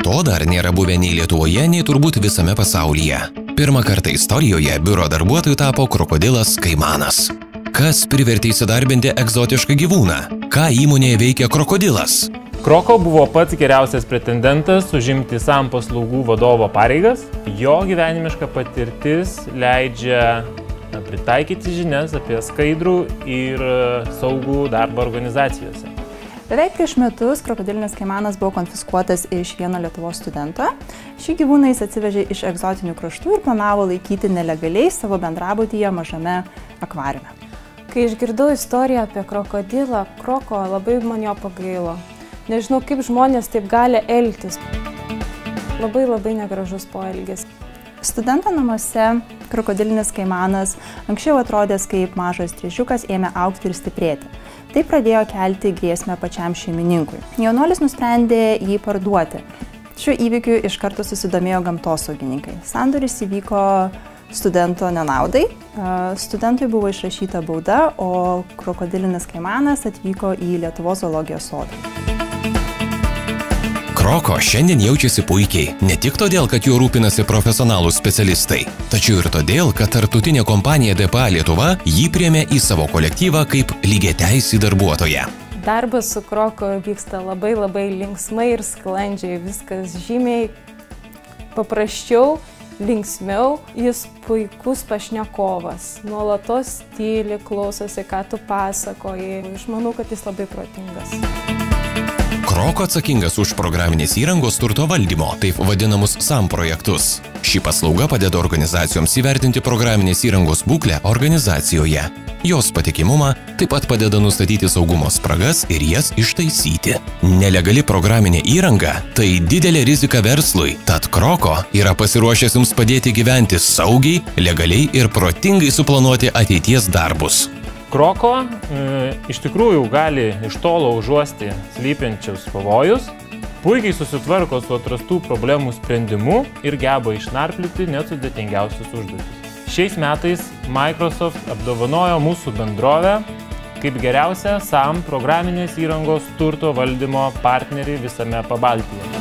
To dar nėra buvę nei Lietuvoje, nei turbūt visame pasaulyje. Pirmą kartą istorijoje biuro darbuotojų tapo krokodilas Kaimanas. Kas privertė įsidarbinti egzotišką gyvūną? Ką įmonėje veikia krokodilas? Kroko buvo pats geriausias pretendentas užimti SAM paslaugų vadovo pareigas. Jo gyvenimiška patirtis leidžia pritaikyti žinias apie skaidrų ir saugų darbą organizacijose. Beveik prieš metus krokodilinis Kaimanas buvo konfiskuotas iš vieno Lietuvos studento. Šį gyvūną jis atsivežė iš egzotinių kraštų ir planavo laikyti nelegaliai savo bendrabutyje mažame akvariume. Kai išgirdau istoriją apie krokodilą, Kroko, labai man jo pagailo. Nežinau, kaip žmonės taip gali elgtis. Labai negražus poelgis. Studento namuose krokodilinis Kaimanas, anksčiau atrodęs kaip mažas driežiukas, ėmė augti ir stiprėti. Tai pradėjo kelti grėsmę pačiam šeimininkui. Jaunuolis nusprendė jį parduoti. Šiuo įvykiu iš karto susidomėjo gamtosaugininkai. Sandoris įvyko studento nenaudai. Studentui buvo išrašyta bauda, o krokodilinis Kaimanas atvyko į Lietuvos zoologijos sodą. Kroko šiandien jaučiasi puikiai, ne tik todėl, kad juo rūpinasi profesionalūs specialistai, tačiau ir todėl, kad tarptautinė kompanija DPA Lietuva jį priėmė į savo kolektyvą kaip lygiateisį darbuotoją. Darbas su Kroko vyksta labai linksmai ir sklandžiai, viskas žymiai paprasčiau, linksmiau. Jis puikus pašnekovas, nuolatos tyli, klausosi, ką tu pasakoji. Aš manau, kad jis labai protingas. Kroko atsakingas už programinės įrangos turto valdymo, taip vadinamus SAM projektus. Ši paslauga padeda organizacijoms įvertinti programinės įrangos būklę organizacijoje. Jos patikimumą taip pat padeda nustatyti saugumo spragas ir jas ištaisyti. Nelegali programinė įranga – tai didelė rizika verslui, tad Kroko yra pasiruošęs jums padėti gyventi saugiai, legaliai ir protingai suplanuoti ateities darbus. Kroko iš tikrųjų gali iš tolo užuosti slypinčius pavojus, puikiai susitvarko su atrastų problemų sprendimu ir geba išnarplioti net sudėtingiausius užduotis. Šiais metais Microsoft apdovanojo mūsų bendrovę kaip geriausią SAM programinės įrangos turto valdymo partnerį visame Pabaltyje.